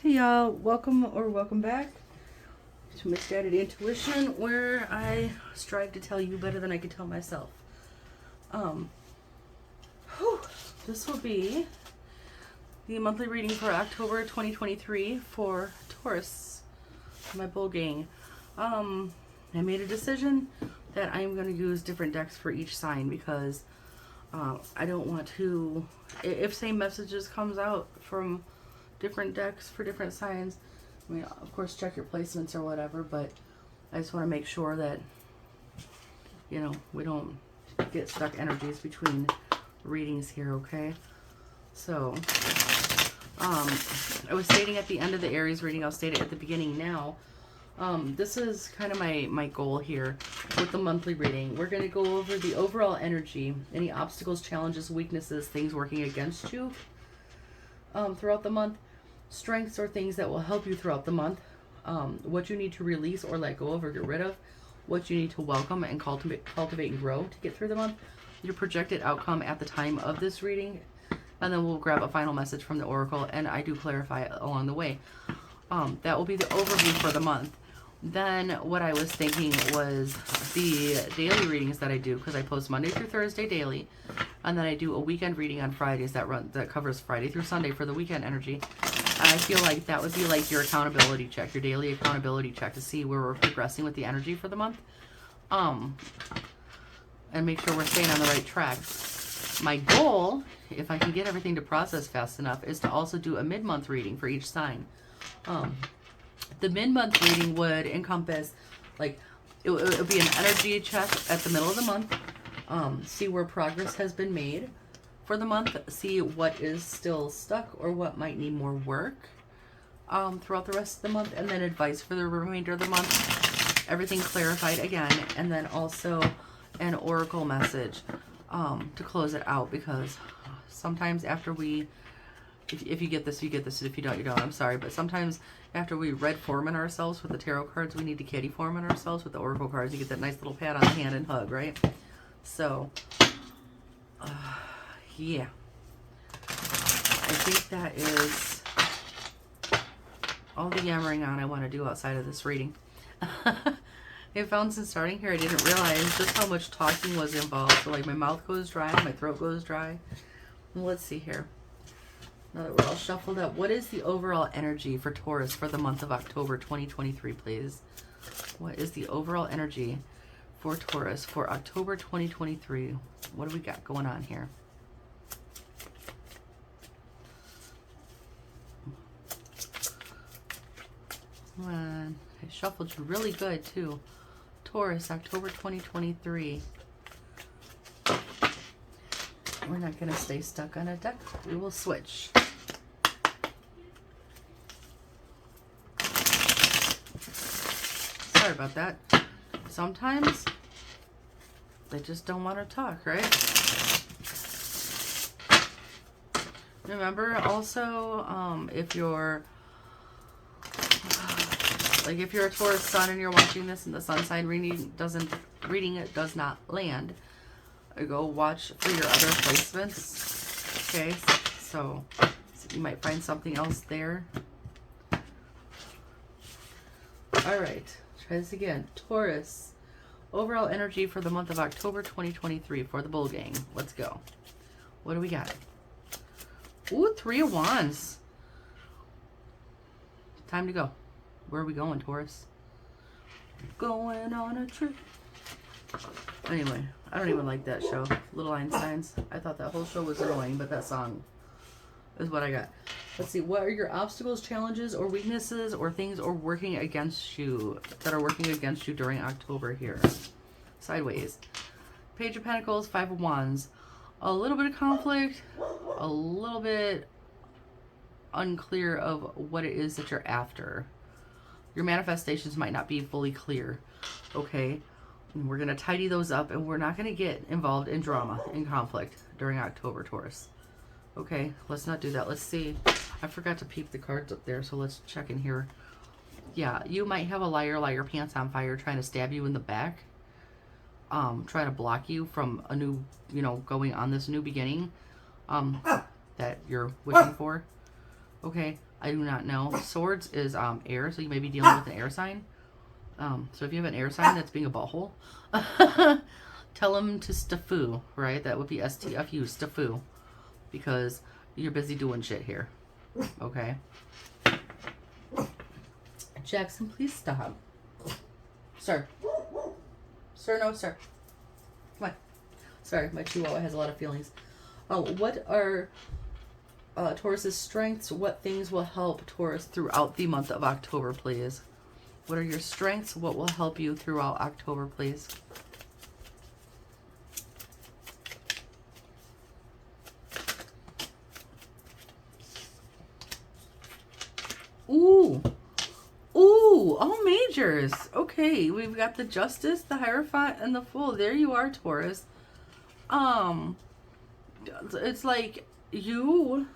Hey y'all, welcome back to Misguided Intuition, where I strive to tell you better than I can tell myself. This will be the monthly reading for October 2023 for Taurus, my bull gang. I made a decision that I'm going to use different decks for each sign because I don't want to, if same messages comes out from different decks for different signs, I mean, of course, check your placements or whatever, but I just want to make sure that, you know, we don't get stuck energies between readings here, okay? So, I was stating at the end of the Aries reading, I'll state it at the beginning now. This is kind of my goal here with the monthly reading. We're going to go over the overall energy, any obstacles, challenges, weaknesses, things working against you throughout the month, strengths or things that will help you throughout the month, what you need to release or let go of or get rid of, what you need to welcome and cultivate and grow to get through the month, your projected outcome at the time of this reading, and then we'll grab a final message from the Oracle, and I do clarify along the way. That will be the overview for the month. Then what I was thinking was the daily readings that I do, because I post Monday through Thursday daily, and then I do a weekend reading on Fridays that covers Friday through Sunday for the weekend energy. And I feel like that would be like your accountability check, your daily accountability check to see where we're progressing with the energy for the month. And make sure we're staying on the right track. My goal, if I can get everything to process fast enough, is to also do a mid-month reading for each sign. The mid-month reading would encompass, like, it would be an energy check at the middle of the month, see where progress has been made for the month, see what is still stuck or what might need more work throughout the rest of the month, and then advice for the remainder of the month. Everything clarified again, and then also an oracle message to close it out, because sometimes after we, if you get this, you get this, and if you don't, you don't. I'm sorry, but sometimes after we red form in ourselves with the tarot cards, we need to kitty form in ourselves with the oracle cards. You get that nice little pat on the hand and hug, right? So, yeah. I think that is all the yammering on I want to do outside of this reading. I found since starting here, I didn't realize just how much talking was involved. So, like, my mouth goes dry, my throat goes dry. Let's see here. Now that we're all shuffled up, what is the overall energy for Taurus for the month of October 2023, please? What is the overall energy for Taurus for October 2023? What do we got going on here? Come on. I shuffled you really good, too. Taurus, October 2023. We're not going to stay stuck on a deck. We will switch. Sorry about that. Sometimes they just don't want to talk, right? Remember also, if you're a Taurus Sun and you're watching this and the Sun sign reading does not land, go watch for your other placements. Okay, so you might find something else there. All right, try this again. Taurus, overall energy for the month of October 2023 for the bull gang. Let's go. What do we got? Ooh, 3 of Wands. Time to go. Where are we going, Taurus? Going on a trip. Anyway, I don't even like that show, Little Einsteins. I thought that whole show was annoying, but that song is what I got. Let's see, what are your obstacles, challenges, or weaknesses, or things that are working against you during October here? Sideways. Page of Pentacles, 5 of Wands. A little bit of conflict, a little bit unclear of what it is that you're after. Your manifestations might not be fully clear, okay? And we're going to tidy those up, and we're not going to get involved in drama and conflict during October, Taurus. Okay, let's not do that. Let's see. I forgot to peep the cards up there, so let's check in here. Yeah, you might have a liar, pants on fire, trying to stab you in the back. Trying to block you from a new, going on this new beginning that you're wishing for. Okay, I do not know. Swords is air, so you may be dealing with an air sign. So if you have an air sign that's being a butthole, tell them to staffu, right? That would be STFU, staffu, because you're busy doing shit here. Okay. Jackson, please stop. Sir. Sir, no, sir. Come on. Sorry, my chihuahua has a lot of feelings. What are Taurus's strengths? What things will help Taurus throughout the month of October, please? What are your strengths? What will help you throughout October, please? Ooh. Ooh, all majors. Okay, we've got the Justice, the Hierophant, and the Fool. There you are, Taurus. It's like you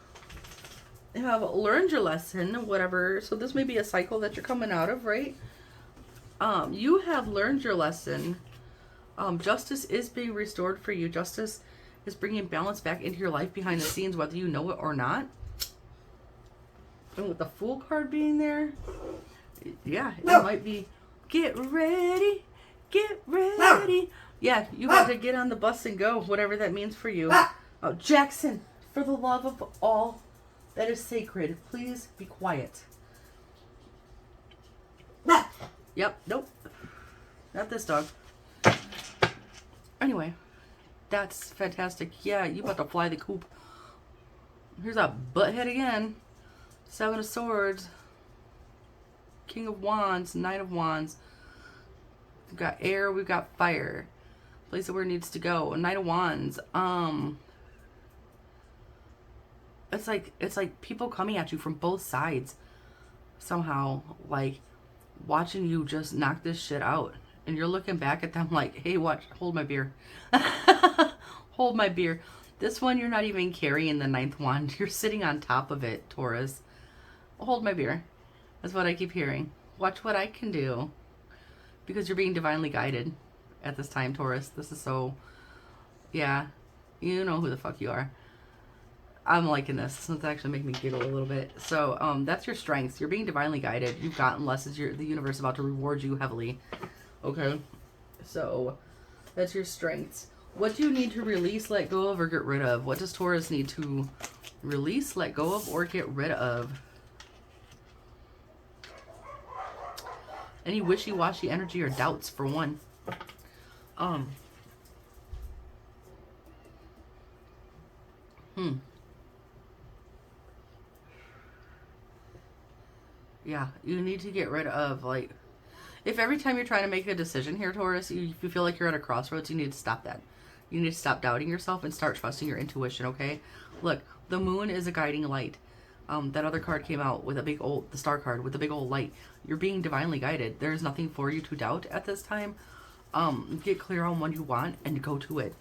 have learned your lesson, whatever. So this may be a cycle that you're coming out of, right? You have learned your lesson. Justice is being restored for you. Justice is bringing balance back into your life behind the scenes, whether you know it or not. And with the Fool card being there, yeah, it might be, get ready, get ready. Yeah, you got to get on the bus and go, whatever that means for you. Oh, Jackson, for the love of all that is sacred, please be quiet. Yep, nope. Not this dog. Anyway, that's fantastic. Yeah, you about to fly the coop. Here's a butthead again. Seven of Swords. King of Wands. Knight of Wands. We've got air. We've got fire. Place it where it needs to go. Knight of Wands. It's like people coming at you from both sides. Somehow, like, watching you just knock this shit out. And you're looking back at them like, hey, watch, hold my beer. Hold my beer. This one, you're not even carrying the ninth wand. You're sitting on top of it, Taurus. Hold my beer. That's what I keep hearing. Watch what I can do. Because you're being divinely guided at this time, Taurus. This is so, yeah, you know who the fuck you are. I'm liking this. It's actually making me giggle a little bit. So, that's your strengths. You're being divinely guided. You've gotten lessons. The universe is about to reward you heavily. Okay? So, that's your strengths. What do you need to release, let go of, or get rid of? What does Taurus need to release, let go of, or get rid of? Any wishy-washy energy or doubts, for one. Yeah, you need to get rid of, like, if every time you're trying to make a decision here, Taurus, you feel like you're at a crossroads, you need to stop that. You need to stop doubting yourself and start trusting your intuition, okay? Look, the moon is a guiding light. That other card came out with a big old, the star card with a big old light. You're being divinely guided. There's nothing for you to doubt at this time. Get clear on what you want and go to it.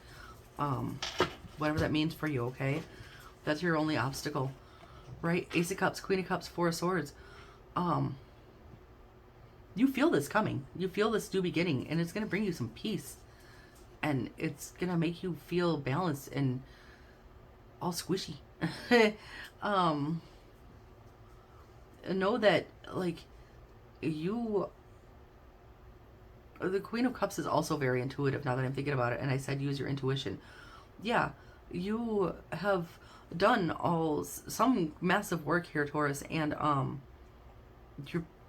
Whatever that means for you, okay? That's your only obstacle, right? Ace of Cups, Queen of Cups, Four of Swords. You feel this coming. You feel this new beginning, and it's going to bring you some peace. And it's going to make you feel balanced and all squishy. Know that, like, you... The Queen of Cups is also very intuitive now that I'm thinking about it, and I said use your intuition. Yeah, you have done some massive work here, Taurus, and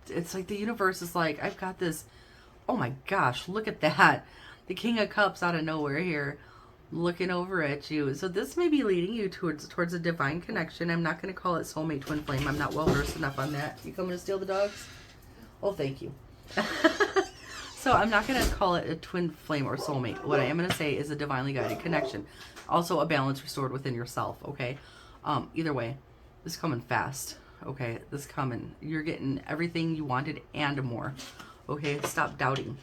it's like the universe is like, I've got this. Oh my gosh, look at that. The King of Cups out of nowhere here, looking over at you. So this may be leading you towards a divine connection. I'm not going to call it soulmate, twin flame. I'm not well versed enough on that. You coming to steal the dogs? Oh, thank you. So I'm not going to call it a twin flame or soulmate. What I am going to say is a divinely guided connection. Also a balance restored within yourself, okay? Either way, this is coming fast, okay? This is coming. You're getting everything you wanted and more, okay? Stop doubting.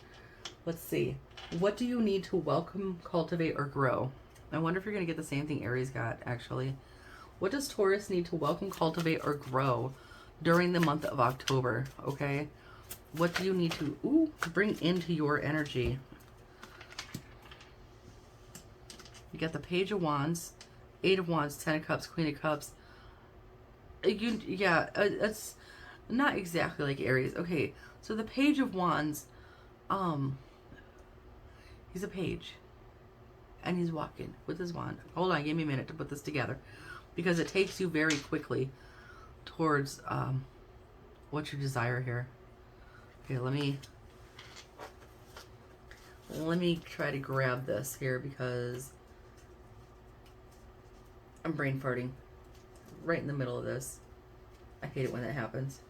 Let's see. What do you need to welcome, cultivate, or grow? I wonder if you're going to get the same thing Aries got, actually. What does Taurus need to welcome, cultivate, or grow during the month of October, okay? What do you need to bring into your energy? You got the Page of Wands, Eight of Wands, Ten of Cups, Queen of Cups, Yeah, it's not exactly like Aries. Okay, so the Page of Wands, um, he's a page, and he's walking with his wand. Hold on, give me a minute to put this together, because it takes you very quickly towards what you desire here. Okay, let me try to grab this here because I'm brain farting right in the middle of this. I hate it when that happens.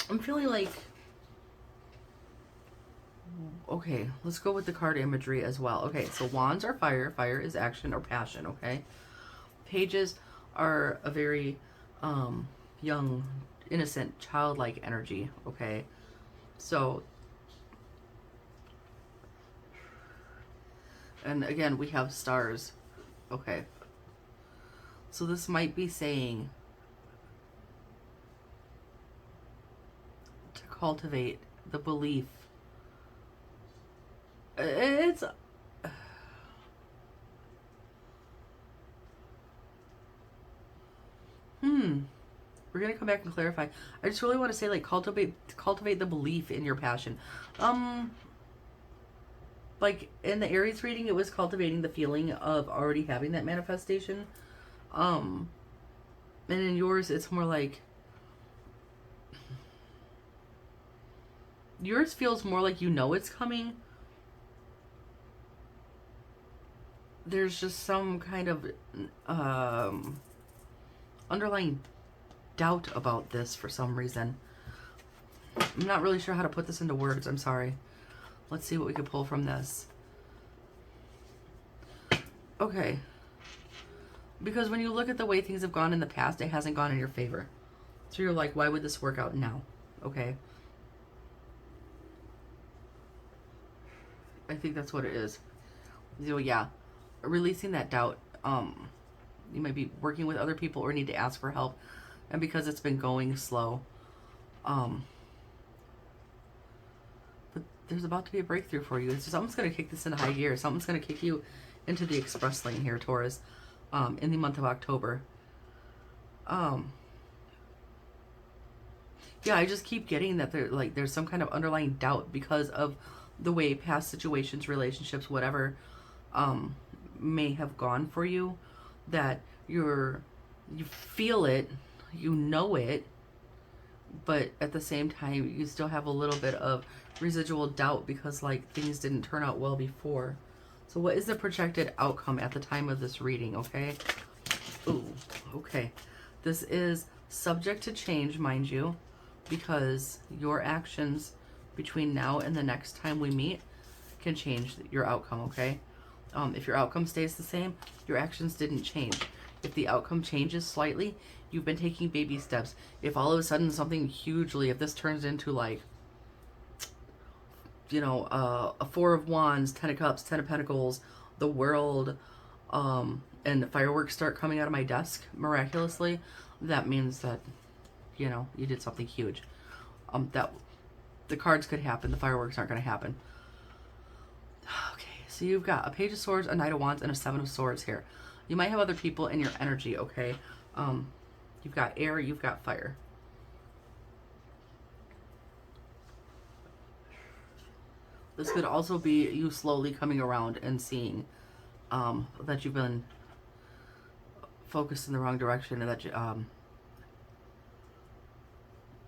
I'm feeling like, okay, let's go with the card imagery as well. Okay, so wands are fire. Fire is action or passion, okay? Pages are a very young, innocent, childlike energy, okay? So, and again, we have stars, okay? So this might be saying to cultivate the belief. It's we're gonna come back and clarify. I just really want to say, like, cultivate the belief in your passion. Like in the Aries reading, it was cultivating the feeling of already having that manifestation. And in yours, it's more like, yours feels more like you know it's coming. There's just some kind of underlying doubt about this for some reason. I'm not really sure how to put this into words. I'm sorry. Let's see what we can pull from this. Okay. Because when you look at the way things have gone in the past, it hasn't gone in your favor. So you're like, why would this work out now? Okay. I think that's what it is. So yeah, releasing that doubt. You might be working with other people or need to ask for help. And because it's been going slow, but there's about to be a breakthrough for you. It's just, something's going to kick this into high gear. Something's going to kick you into the express lane here, Taurus, in the month of October. Yeah, I just keep getting that there's some kind of underlying doubt because of the way past situations, relationships, whatever, may have gone for you, that you feel it, you know it, but at the same time you still have a little bit of residual doubt because like things didn't turn out well before. So what is the projected outcome at the time of this reading? Okay. Ooh, okay. This is subject to change, mind you, because your actions between now and the next time we meet can change your outcome, okay? If your outcome stays the same, your actions didn't change. If the outcome changes slightly, you've been taking baby steps. If all of a sudden something hugely, if this turns into like, you know, a Four of Wands, Ten of Cups, Ten of Pentacles, the World, and fireworks start coming out of my desk miraculously, that means that, you know, you did something huge. That the cards could happen, the fireworks aren't going to happen. Okay, so you've got a Page of Swords, a Knight of Wands, and a Seven of Swords here. You might have other people in your energy, okay? You've got air, you've got fire. This could also be you slowly coming around and seeing that you've been focused in the wrong direction, and that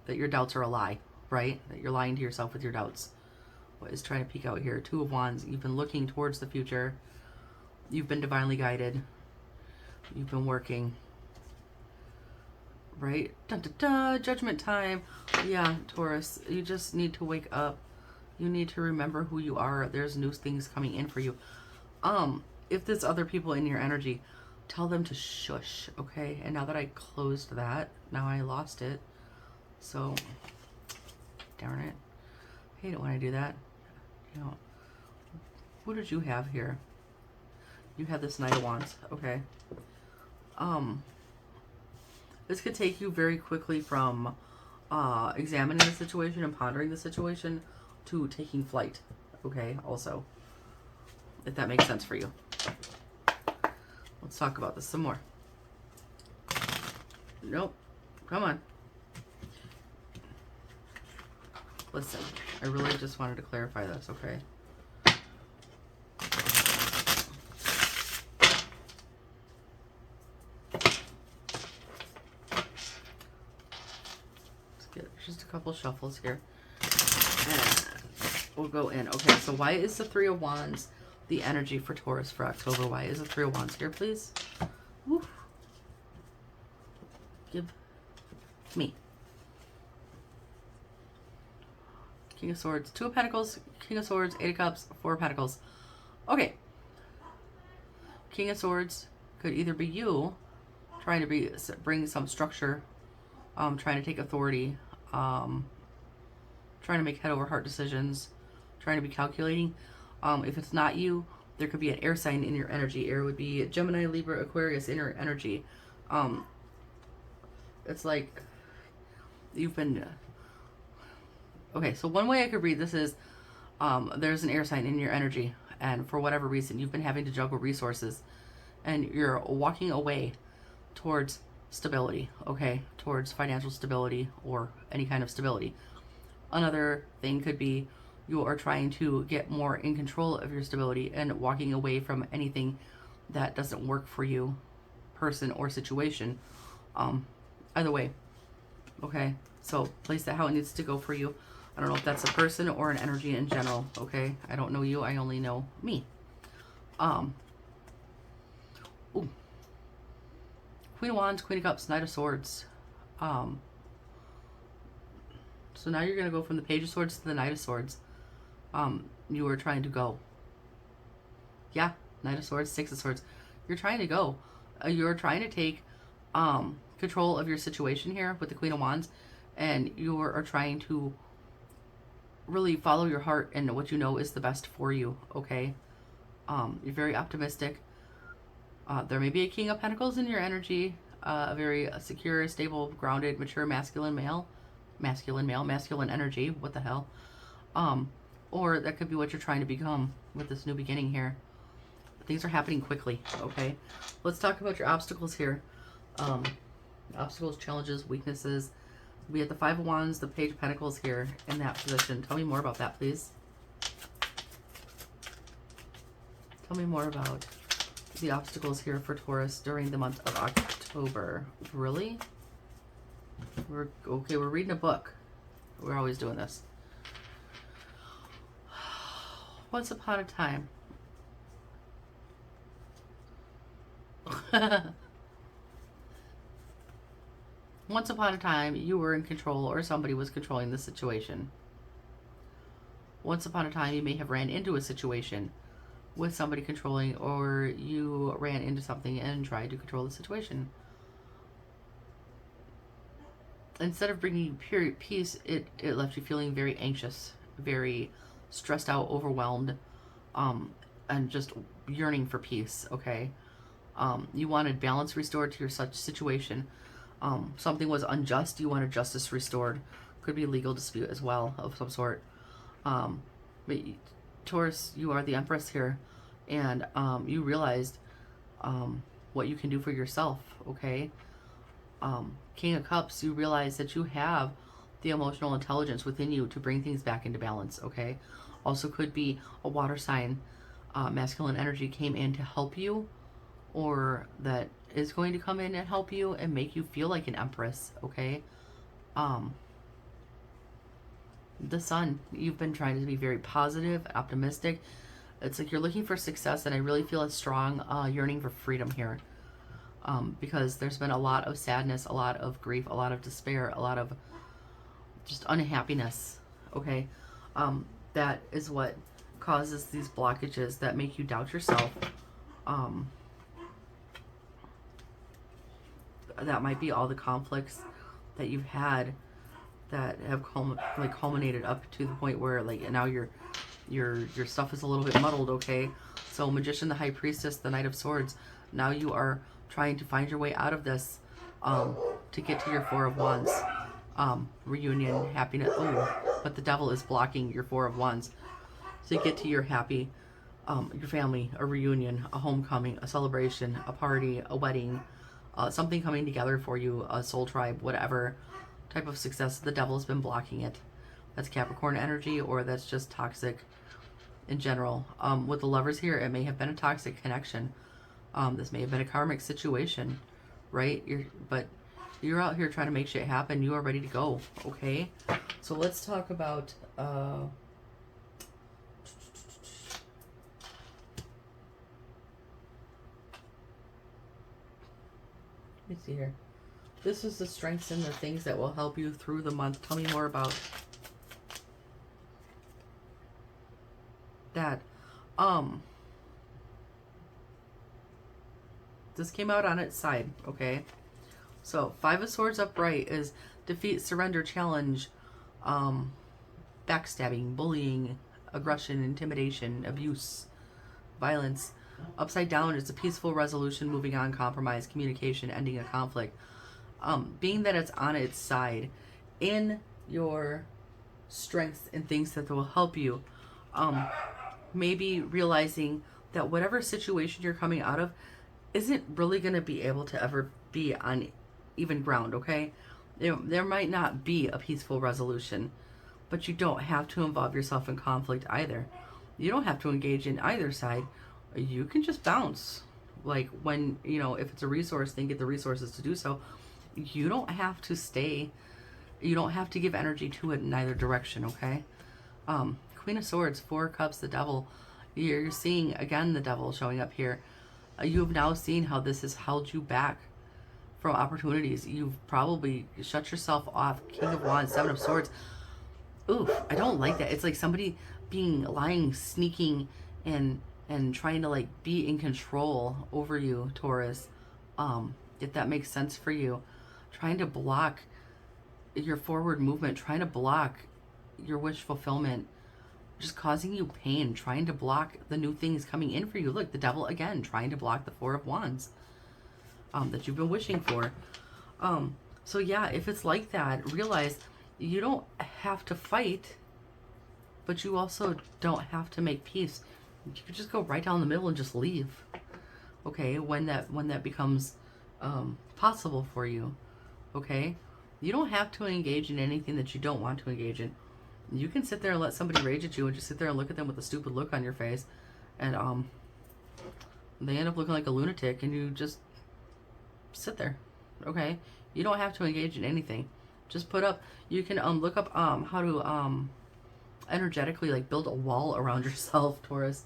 that your doubts are a lie, right? That you're lying to yourself with your doubts. What is trying to peek out here? Two of Wands. You've been looking towards the future. You've been divinely guided. You've been working. Right? Dun, dun, dun, judgment time. Yeah, Taurus. You just need to wake up. You need to remember who you are. There's new things coming in for you. If there's other people in your energy, tell them to shush, okay? And now that I closed that, now I lost it. So, darn it. I hate it when I do that. You know, what did you have here? You had this Knight of Wands, okay. This could take you very quickly from examining the situation and pondering the situation to taking flight. Okay, also, if that makes sense for you. Let's talk about this some more. Nope. Come on. Listen, I really just wanted to clarify this, okay? Let's get just a couple shuffles here. And we'll go in. Okay, so why is the Three of Wands the energy for Taurus for October? Why is the Three of Wands here, please? Woo. Give me. King of Swords, Two of Pentacles, King of Swords, Eight of Cups, Four of Pentacles. Okay. King of Swords could either be you trying to bring some structure, trying to take authority, trying to make head over heart decisions, trying to be calculating. If it's not you, there could be an air sign in your energy. Air would be Gemini, Libra, Aquarius in your energy. It's like you've been... Okay, so one way I could read this is there's an air sign in your energy, and for whatever reason, you've been having to juggle resources, and you're walking away towards stability, okay? Towards financial stability or any kind of stability. Another thing could be you are trying to get more in control of your stability and walking away from anything that doesn't work for you, person or situation. Either way, okay? So place that how it needs to go for you. I don't know if that's a person or an energy in general, okay? I don't know you, I only know me. Ooh. Queen of Wands, Queen of Cups, Knight of Swords. So now you're going to go from the Page of Swords to the Knight of Swords. You are trying to go. Yeah, Knight of Swords, Six of Swords. You're trying to go. You're trying to take control of your situation here with the Queen of Wands. And you are trying to really follow your heart and what you know is the best for you, okay? You're very optimistic. There may be a King of Pentacles in your energy, a very secure, stable, grounded, mature, masculine male. Masculine energy, what the hell? Or that could be what you're trying to become with this new beginning here. Things are happening quickly, okay? Let's talk about your obstacles here. Obstacles, challenges, weaknesses. We have the Five of Wands, the Page of Pentacles here in that position. Tell me more about that, please. Tell me more about the obstacles here for Taurus during the month of October. Really? We're reading a book. We're always doing this. Once upon a time. Once upon a time, you were in control or somebody was controlling the situation. Once upon a time, you may have ran into a situation with somebody controlling, or you ran into something and tried to control the situation. Instead of bringing you peace, it left you feeling very anxious, very stressed out, overwhelmed, and just yearning for peace, okay? You wanted balance restored to your such situation. Something was unjust, you wanted justice restored. Could be a legal dispute as well of some sort. But Taurus, you are the Empress here, and you realized what you can do for yourself, okay? King of Cups, you realize that you have the emotional intelligence within you to bring things back into balance, okay? Also could be a water sign, masculine energy came in to help you, or that is going to come in and help you and make you feel like an empress, okay? The Sun, you've been trying to be very positive, optimistic. It's like you're looking for success, and I really feel a strong yearning for freedom here. Because there's been a lot of sadness, a lot of grief, a lot of despair, a lot of just unhappiness, okay? That is what causes these blockages that make you doubt yourself. That might be all the conflicts that you've had that have culminated up to the point where like now your stuff is a little bit muddled, okay? So Magician, the High Priestess, the Knight of Swords, now you are trying to find your way out of this, to get to your Four of Wands. Reunion, happiness. Oh, but the devil is blocking your Four of Wands. So you get to your happy, your family, a reunion, a homecoming, a celebration, a party, a wedding, something coming together for you, a soul tribe, whatever type of success. The devil has been blocking it. That's Capricorn energy, or that's just toxic in general. With the Lovers here, it may have been a toxic connection. This may have been a karmic situation, right? But you're out here trying to make shit happen. You are ready to go, okay? So let's talk about... let me see here. This is the strengths and the things that will help you through the month. Tell me more about that. This came out on its side, okay? So, Five of Swords upright is defeat, surrender, challenge, backstabbing, bullying, aggression, intimidation, abuse, violence. Upside down is a peaceful resolution, moving on, compromise, communication, ending a conflict. Being that it's on its side, in your strengths and things that will help you, maybe realizing that whatever situation you're coming out of isn't really going to be able to ever be on even ground, okay? There might not be a peaceful resolution, but you don't have to involve yourself in conflict either. You don't have to engage in either side. You can just bounce. Like when, if it's a resource, then get the resources to do so. You don't have to stay. You don't have to give energy to it in either direction, okay? Queen of Swords, Four of Cups, the Devil. You're seeing, again, the Devil showing up here. You have now seen how this has held you back from opportunities. You've probably shut yourself off. King of Wands, Seven of Swords. Oof, I don't like that. It's like somebody lying, sneaking, and trying to like be in control over you, Taurus. If that makes sense for you. Trying to block your forward movement, trying to block your wish fulfillment, just causing you pain, trying to block the new things coming in for you. Look, the Devil again, trying to block the Four of Wands that you've been wishing for. So yeah, if it's like that, realize you don't have to fight, but you also don't have to make peace. You could just go right down the middle and just leave. Okay, when that becomes possible for you. Okay, you don't have to engage in anything that you don't want to engage in. You can sit there and let somebody rage at you and just sit there and look at them with a stupid look on your face, and they end up looking like a lunatic, and you just sit there. Okay, you don't have to engage in anything. Just put up. You can look up how to energetically like build a wall around yourself, Taurus,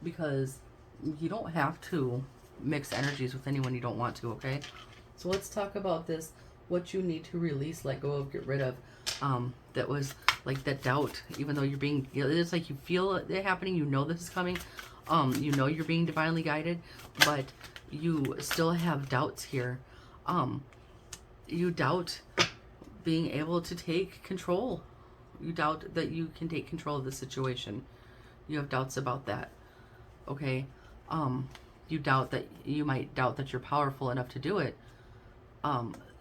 because you don't have to mix energies with anyone you don't want to. Okay, so let's talk about this. What you need to release, let go of, get rid of. That was like that doubt, even though you're being, it's like you feel it happening, you know this is coming, you know you're being divinely guided, but you still have doubts here. You doubt being able to take control. You doubt that you can take control of the situation. You have doubts about that. Okay. You doubt that you might doubt that you're powerful enough to do it.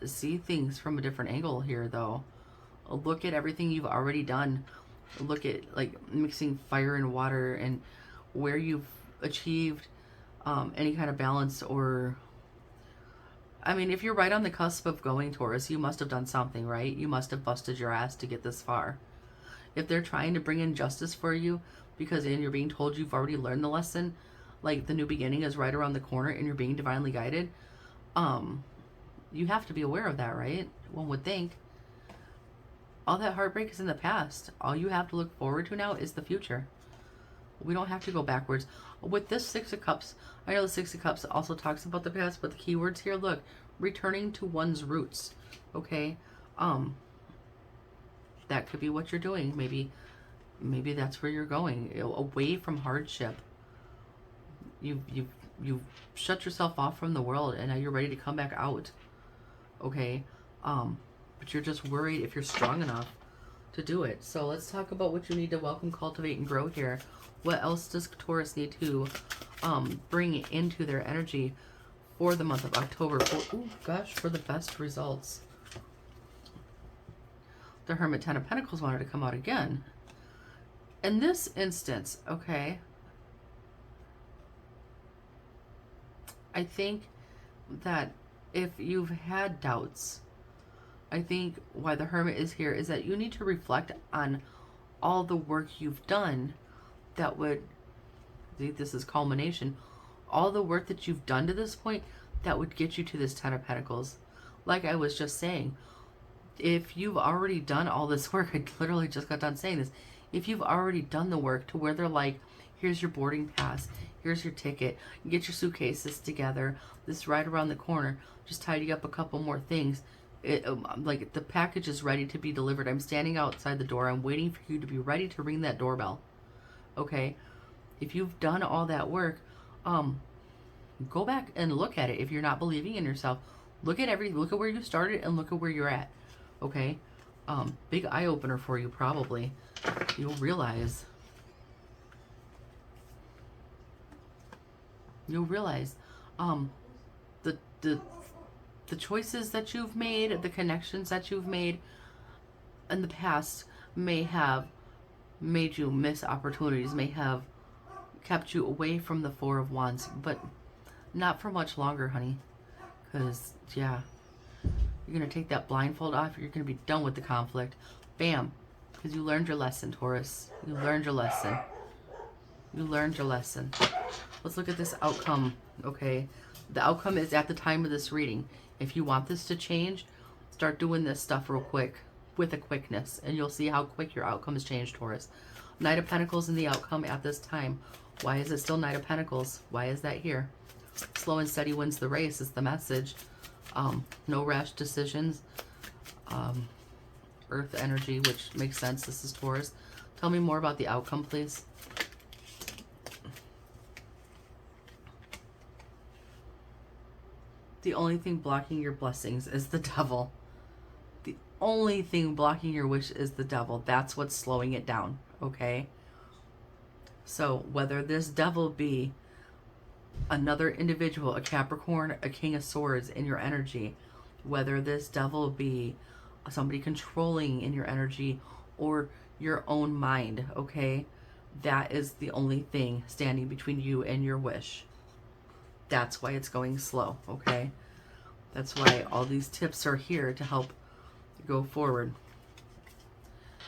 See things from a different angle here, though. Look at everything you've already done. Look at like mixing fire and water and where you've achieved any kind of balance. Or I mean, if you're right on the cusp of going, Taurus, you must have done something, right? You must have busted your ass to get this far. If they're trying to bring in justice for you because you're being told you've already learned the lesson, like the new beginning is right around the corner and you're being divinely guided, you have to be aware of that, right? One would think. All that heartbreak is in the past. All you have to look forward to now is the future. We don't have to go backwards. With this Six of Cups, I know the Six of Cups also talks about the past, but the keywords here, look, returning to one's roots. Okay? That could be what you're doing. Maybe that's where you're going. Away from hardship. You've shut yourself off from the world, and now you're ready to come back out. Okay? But you're just worried if you're strong enough to do it. So let's talk about what you need to welcome, cultivate, and grow here. What else does Taurus need to bring into their energy for the month of October. For the best results. The Hermit, 10 of Pentacles wanted to come out again. In this instance, okay, I think that if you've had doubts, I think why the Hermit is here is that you need to reflect on all the work you've done that would, I think this is culmination, all the work that you've done to this point that would get you to this 10 of Pentacles. Like I was just saying, if you've already done all this work, I literally just got done saying this, if you've already done the work to where they're like, here's your boarding pass, here's your ticket, get your suitcases together, this is right around the corner, just tidy up a couple more things. Like the package is ready to be delivered. I'm standing outside the door. I'm waiting for you to be ready to ring that doorbell. Okay? If you've done all that work, go back and look at it. If you're not believing in yourself, look at where you started and look at where you're at. Okay? Big eye opener for you probably. You'll realize the choices that you've made, the connections that you've made in the past may have made you miss opportunities, may have kept you away from the Four of Wands, but not for much longer, honey. Because, yeah, you're going to take that blindfold off. You're going to be done with the conflict. Bam. Because you learned your lesson, Taurus. You learned your lesson. You learned your lesson. Let's look at this outcome, okay? The outcome is at the time of this reading. If you want this to change, start doing this stuff real quick with a quickness, and you'll see how quick your outcome has changed, Taurus. Knight of Pentacles in the outcome at this time. Why is it still Knight of Pentacles? Why is that here? Slow and steady wins the race is the message. No rash decisions. Earth energy, which makes sense. This is Taurus. Tell me more about the outcome, please. The only thing blocking your blessings is the devil. The only thing blocking your wish is the devil. That's what's slowing it down, okay? So whether this devil be another individual, a Capricorn, a King of Swords in your energy, whether this devil be somebody controlling in your energy or your own mind, okay? That is the only thing standing between you and your wish. That's why it's going slow, okay? That's why all these tips are here to help go forward.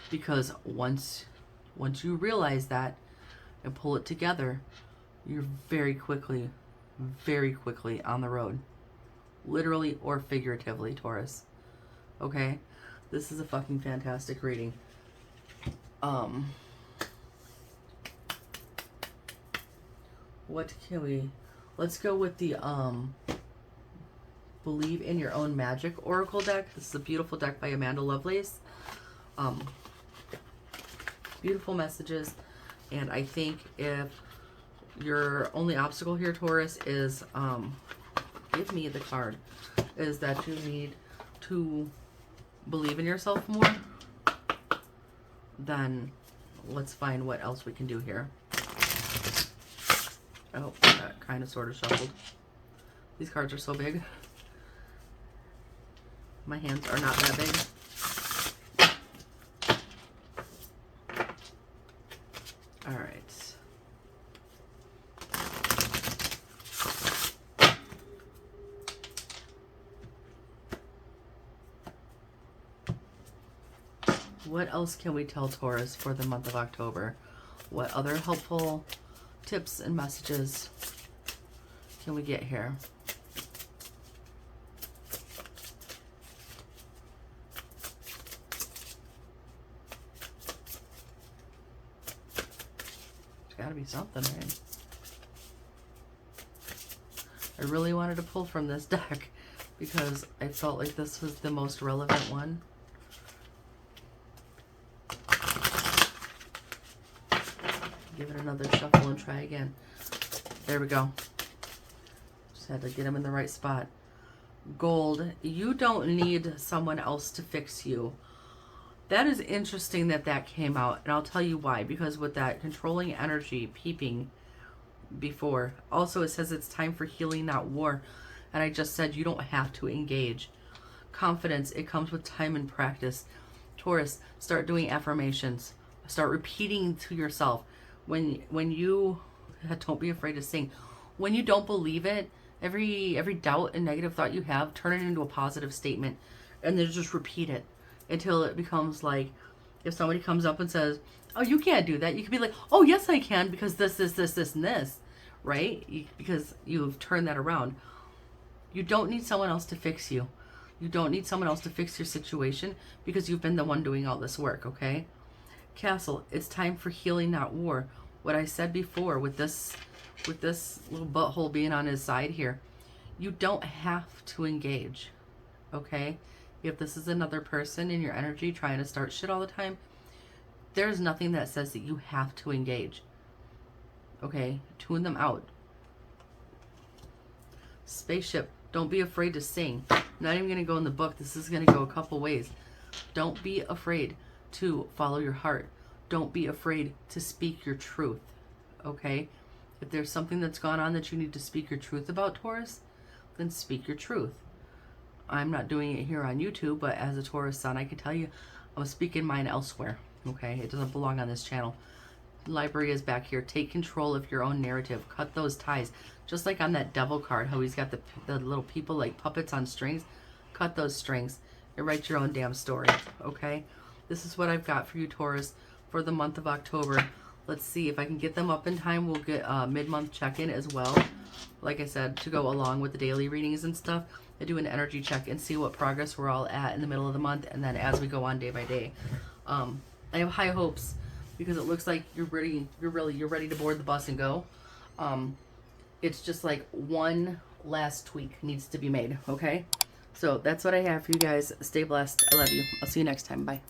Because once you realize that and pull it together, you're very quickly on the road. Literally or figuratively, Taurus. Okay? This is a fucking fantastic reading. What can we... Let's go with the Believe in Your Own Magic Oracle deck. This is a beautiful deck by Amanda Lovelace. Beautiful messages. And I think if your only obstacle here, Taurus, is, give me the card, is that you need to believe in yourself more, then let's find what else we can do here. Oh, that kind of sort of shuffled. These cards are so big. My hands are not that big. All right. What else can we tell Taurus for the month of October? What other helpful tips and messages can we get here? There's got to be something, right? I really wanted to pull from this deck because I felt like this was the most relevant one. Give it another shuffle and try again. There we go. Just had to get them in the right spot. Gold, you don't need someone else to fix you. That is interesting that that came out, and I'll tell you why. Because with that controlling energy peeping before, also it says it's time for healing, not war. And I just said you don't have to engage. Confidence, it comes with time and practice. Taurus, start doing affirmations. Start repeating to yourself. When you, don't be afraid to sing. When you don't believe it, every doubt and negative thought you have, turn it into a positive statement. And then just repeat it until it becomes like, if somebody comes up and says, oh, you can't do that, you can be like, oh, yes, I can, because this, and this, right? Because you've turned that around. You don't need someone else to fix you. You don't need someone else to fix your situation because you've been the one doing all this work, okay? Castle, it's time for healing, not war. What I said before with this little butthole being on his side here, you don't have to engage, okay? If this is another person in your energy trying to start shit all the time, there's nothing that says that you have to engage, okay? Tune them out. Spaceship, don't be afraid to sing. I'm not even going to go in the book. This is going to go a couple ways. Don't be afraid to follow your heart. Don't be afraid to speak your truth, okay? If there's something that's gone on that you need to speak your truth about, Taurus, then speak your truth. I'm not doing it here on YouTube, but as a Taurus Sun, I can tell you I'm speaking mine elsewhere, okay? It doesn't belong on this channel. Library is back here. Take control of your own narrative. Cut those ties. Just like on that devil card, how he's got the little people like puppets on strings. Cut those strings and write your own damn story, okay? This is what I've got for you, Taurus, for the month of October. Let's see if I can get them up in time. We'll get a mid-month check-in as well. Like I said, to go along with the daily readings and stuff, I do an energy check and see what progress we're all at in the middle of the month, and then as we go on day by day. I have high hopes because it looks like you're ready to board the bus and go. It's just like one last tweak needs to be made, okay? So that's what I have for you guys. Stay blessed. I love you. I'll see you next time. Bye.